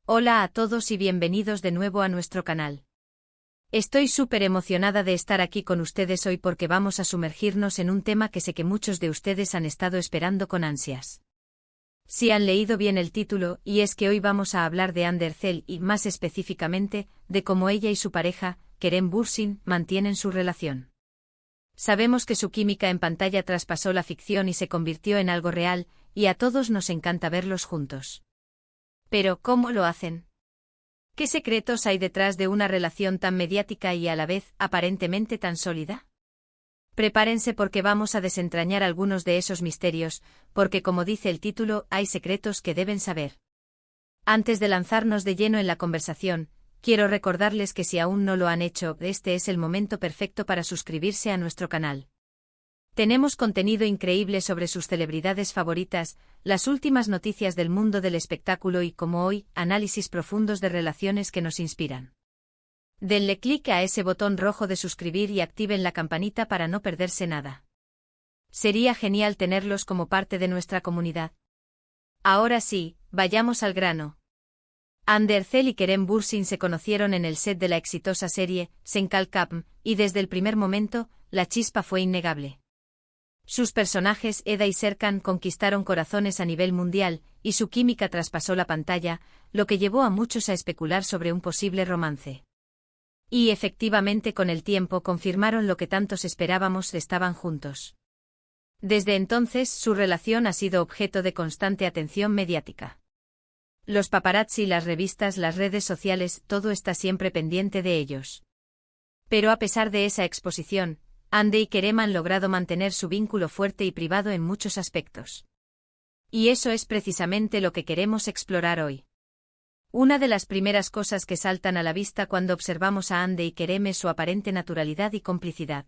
Hola a todos y bienvenidos de nuevo a nuestro canal. Estoy súper emocionada de estar aquí con ustedes hoy porque vamos a sumergirnos en un tema que sé que muchos de ustedes han estado esperando con ansias. Si han leído bien el título, y es que hoy vamos a hablar de Ander Zel y, más específicamente, de cómo ella y su pareja, Kerem Bürsin, mantienen su relación. Sabemos que su química en pantalla traspasó la ficción y se convirtió en algo real, y a todos nos encanta verlos juntos. Pero, ¿cómo lo hacen? ¿Qué secretos hay detrás de una relación tan mediática y a la vez, aparentemente tan sólida? Prepárense porque vamos a desentrañar algunos de esos misterios, porque como dice el título, hay secretos que deben saber. Antes de lanzarnos de lleno en la conversación, quiero recordarles que si aún no lo han hecho, este es el momento perfecto para suscribirse a nuestro canal. Tenemos contenido increíble sobre sus celebridades favoritas, las últimas noticias del mundo del espectáculo y, como hoy, análisis profundos de relaciones que nos inspiran. Denle clic a ese botón rojo de suscribir y activen la campanita para no perderse nada. Sería genial tenerlos como parte de nuestra comunidad. Ahora sí, vayamos al grano. Ander Zel y Kerem Bürsin se conocieron en el set de la exitosa serie Senkal Kapm, y desde el primer momento, la chispa fue innegable. Sus personajes Eda y Serkan conquistaron corazones a nivel mundial, y su química traspasó la pantalla, lo que llevó a muchos a especular sobre un posible romance. Y efectivamente con el tiempo confirmaron lo que tantos esperábamos: estaban juntos. Desde entonces su relación ha sido objeto de constante atención mediática. Los paparazzi, las revistas, las redes sociales, todo está siempre pendiente de ellos. Pero a pesar de esa exposición, Ander y Kerem han logrado mantener su vínculo fuerte y privado en muchos aspectos. Y eso es precisamente lo que queremos explorar hoy. Una de las primeras cosas que saltan a la vista cuando observamos a Ander y Kerem es su aparente naturalidad y complicidad.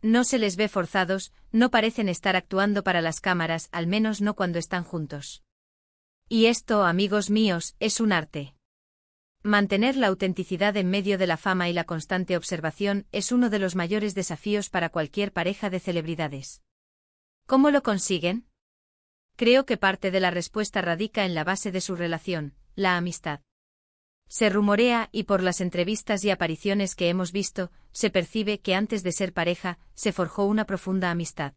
No se les ve forzados, no parecen estar actuando para las cámaras, al menos no cuando están juntos. Y esto, amigos míos, es un arte. Mantener la autenticidad en medio de la fama y la constante observación es uno de los mayores desafíos para cualquier pareja de celebridades. ¿Cómo lo consiguen? Creo que parte de la respuesta radica en la base de su relación, la amistad. Se rumorea, y por las entrevistas y apariciones que hemos visto, se percibe que antes de ser pareja, se forjó una profunda amistad.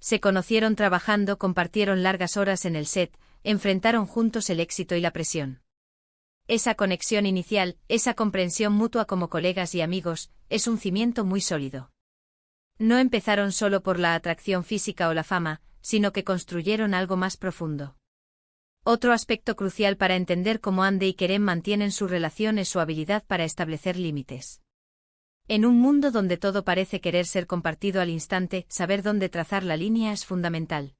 Se conocieron trabajando, compartieron largas horas en el set, enfrentaron juntos el éxito y la presión. Esa conexión inicial, esa comprensión mutua como colegas y amigos, es un cimiento muy sólido. No empezaron solo por la atracción física o la fama, sino que construyeron algo más profundo. Otro aspecto crucial para entender cómo Ander y Kerem mantienen su relación es su habilidad para establecer límites. En un mundo donde todo parece querer ser compartido al instante, saber dónde trazar la línea es fundamental.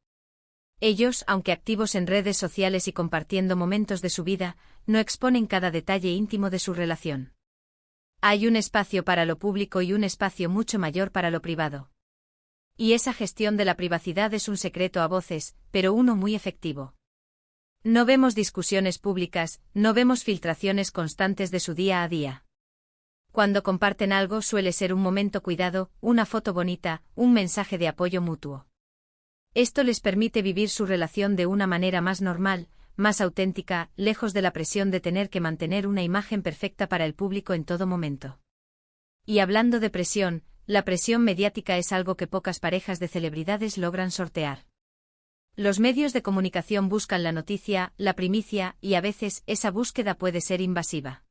Ellos, aunque activos en redes sociales y compartiendo momentos de su vida, no exponen cada detalle íntimo de su relación. Hay un espacio para lo público y un espacio mucho mayor para lo privado. Y esa gestión de la privacidad es un secreto a voces, pero uno muy efectivo. No vemos discusiones públicas, no vemos filtraciones constantes de su día a día. Cuando comparten algo suele ser un momento cuidado, una foto bonita, un mensaje de apoyo mutuo. Esto les permite vivir su relación de una manera más normal, más auténtica, lejos de la presión de tener que mantener una imagen perfecta para el público en todo momento. Y hablando de presión, la presión mediática es algo que pocas parejas de celebridades logran sortear. Los medios de comunicación buscan la noticia, la primicia, y a veces esa búsqueda puede ser invasiva.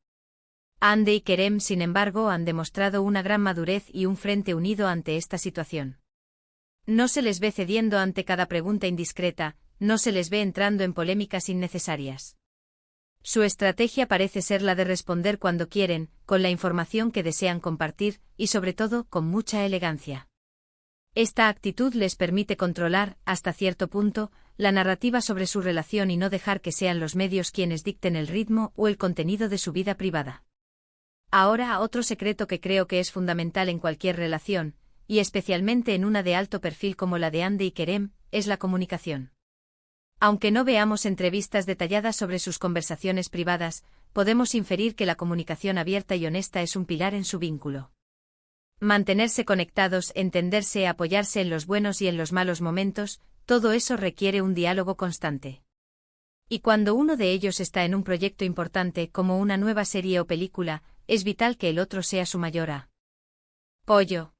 Ander y Kerem, sin embargo, han demostrado una gran madurez y un frente unido ante esta situación. No se les ve cediendo ante cada pregunta indiscreta, no se les ve entrando en polémicas innecesarias. Su estrategia parece ser la de responder cuando quieren, con la información que desean compartir, y sobre todo, con mucha elegancia. Esta actitud les permite controlar, hasta cierto punto, la narrativa sobre su relación y no dejar que sean los medios quienes dicten el ritmo o el contenido de su vida privada. Ahora, otro secreto que creo que es fundamental en cualquier relación, y especialmente en una de alto perfil como la de Ander y Kerem, es la comunicación. Aunque no veamos entrevistas detalladas sobre sus conversaciones privadas, podemos inferir que la comunicación abierta y honesta es un pilar en su vínculo. Mantenerse conectados, entenderse, apoyarse en los buenos y en los malos momentos, todo eso requiere un diálogo constante. Y cuando uno de ellos está en un proyecto importante como una nueva serie o película, es vital que el otro sea su mayor apoyo.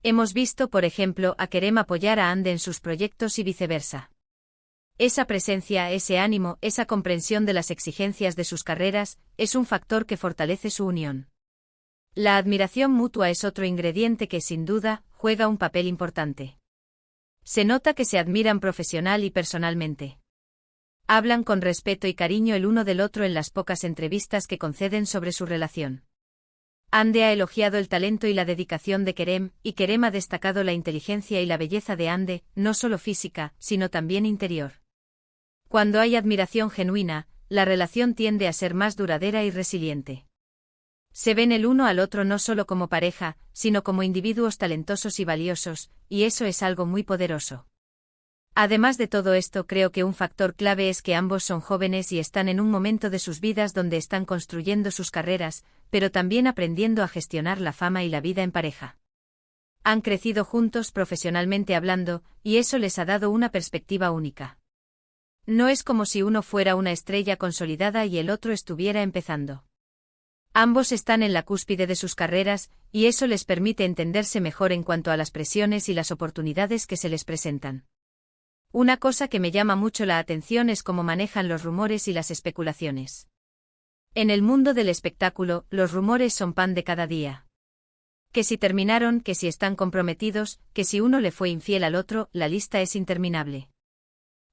Hemos visto, por ejemplo, a Kerem apoyar a Ande en sus proyectos y viceversa. Esa presencia, ese ánimo, esa comprensión de las exigencias de sus carreras, es un factor que fortalece su unión. La admiración mutua es otro ingrediente que, sin duda, juega un papel importante. Se nota que se admiran profesional y personalmente. Hablan con respeto y cariño el uno del otro en las pocas entrevistas que conceden sobre su relación. Ande ha elogiado el talento y la dedicación de Kerem, y Kerem ha destacado la inteligencia y la belleza de Ande, no solo física, sino también interior. Cuando hay admiración genuina, la relación tiende a ser más duradera y resiliente. Se ven el uno al otro no solo como pareja, sino como individuos talentosos y valiosos, y eso es algo muy poderoso. Además de todo esto, creo que un factor clave es que ambos son jóvenes y están en un momento de sus vidas donde están construyendo sus carreras, pero también aprendiendo a gestionar la fama y la vida en pareja. Han crecido juntos profesionalmente hablando, y eso les ha dado una perspectiva única. No es como si uno fuera una estrella consolidada y el otro estuviera empezando. Ambos están en la cúspide de sus carreras, y eso les permite entenderse mejor en cuanto a las presiones y las oportunidades que se les presentan. Una cosa que me llama mucho la atención es cómo manejan los rumores y las especulaciones. En el mundo del espectáculo, los rumores son pan de cada día. Que si terminaron, que si están comprometidos, que si uno le fue infiel al otro, la lista es interminable.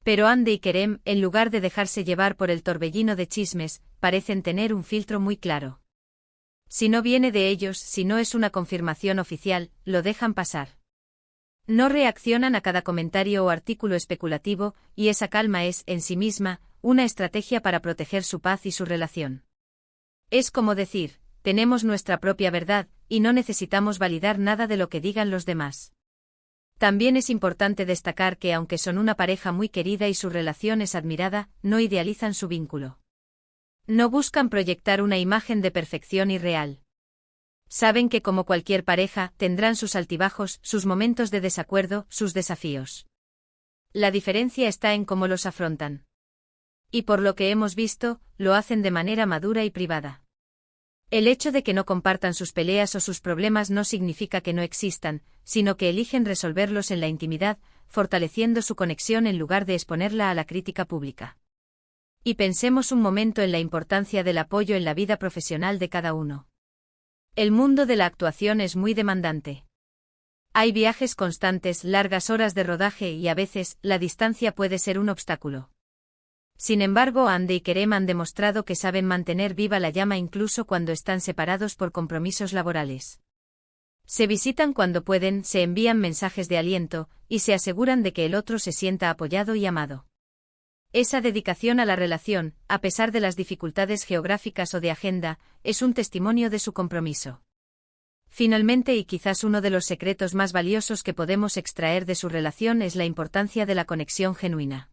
Pero Ande y Kerem, en lugar de dejarse llevar por el torbellino de chismes, parecen tener un filtro muy claro. Si no viene de ellos, si no es una confirmación oficial, lo dejan pasar. No reaccionan a cada comentario o artículo especulativo, y esa calma es, en sí misma, una estrategia para proteger su paz y su relación. Es como decir, tenemos nuestra propia verdad, y no necesitamos validar nada de lo que digan los demás. También es importante destacar que aunque son una pareja muy querida y su relación es admirada, no idealizan su vínculo. No buscan proyectar una imagen de perfección irreal. Saben que como cualquier pareja, tendrán sus altibajos, sus momentos de desacuerdo, sus desafíos. La diferencia está en cómo los afrontan. Y por lo que hemos visto, lo hacen de manera madura y privada. El hecho de que no compartan sus peleas o sus problemas no significa que no existan, sino que eligen resolverlos en la intimidad, fortaleciendo su conexión en lugar de exponerla a la crítica pública. Y pensemos un momento en la importancia del apoyo en la vida profesional de cada uno. El mundo de la actuación es muy demandante. Hay viajes constantes, largas horas de rodaje y a veces, la distancia puede ser un obstáculo. Sin embargo, Ande y Kerem han demostrado que saben mantener viva la llama incluso cuando están separados por compromisos laborales. Se visitan cuando pueden, se envían mensajes de aliento, y se aseguran de que el otro se sienta apoyado y amado. Esa dedicación a la relación, a pesar de las dificultades geográficas o de agenda, es un testimonio de su compromiso. Finalmente, y quizás uno de los secretos más valiosos que podemos extraer de su relación es la importancia de la conexión genuina.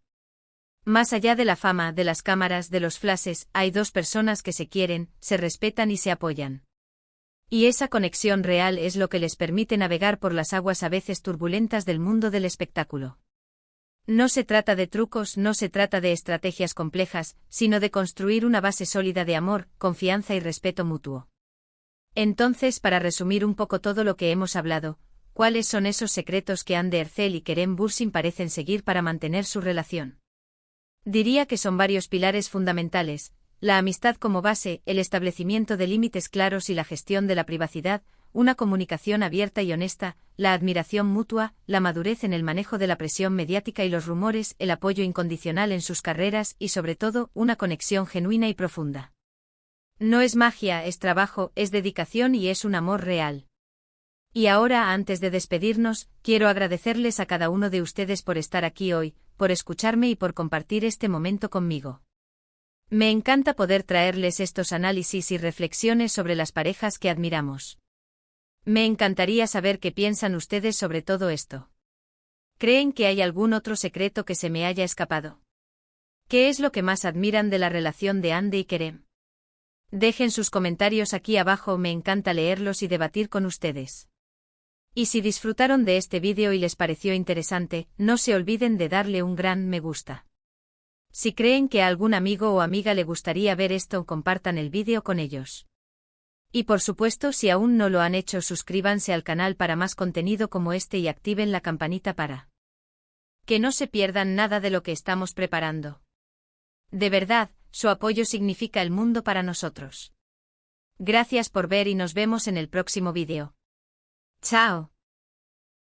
Más allá de la fama, de las cámaras, de los flashes, hay dos personas que se quieren, se respetan y se apoyan. Y esa conexión real es lo que les permite navegar por las aguas a veces turbulentas del mundo del espectáculo. No se trata de trucos, no se trata de estrategias complejas, sino de construir una base sólida de amor, confianza y respeto mutuo. Entonces, para resumir un poco todo lo que hemos hablado, ¿cuáles son esos secretos que Hande Erçel y Kerem Bürsin parecen seguir para mantener su relación? Diría que son varios pilares fundamentales: la amistad como base, el establecimiento de límites claros y la gestión de la privacidad, una comunicación abierta y honesta, la admiración mutua, la madurez en el manejo de la presión mediática y los rumores, el apoyo incondicional en sus carreras y sobre todo, una conexión genuina y profunda. No es magia, es trabajo, es dedicación y es un amor real. Y ahora, antes de despedirnos, quiero agradecerles a cada uno de ustedes por estar aquí hoy, por escucharme y por compartir este momento conmigo. Me encanta poder traerles estos análisis y reflexiones sobre las parejas que admiramos. Me encantaría saber qué piensan ustedes sobre todo esto. ¿Creen que hay algún otro secreto que se me haya escapado? ¿Qué es lo que más admiran de la relación de Hande y Kerem? Dejen sus comentarios aquí abajo, me encanta leerlos y debatir con ustedes. Y si disfrutaron de este vídeo y les pareció interesante, no se olviden de darle un gran me gusta. Si creen que a algún amigo o amiga le gustaría ver esto, compartan el vídeo con ellos. Y por supuesto, si aún no lo han hecho, suscríbanse al canal para más contenido como este y activen la campanita para que no se pierdan nada de lo que estamos preparando. De verdad, su apoyo significa el mundo para nosotros. Gracias por ver y nos vemos en el próximo vídeo. Chao.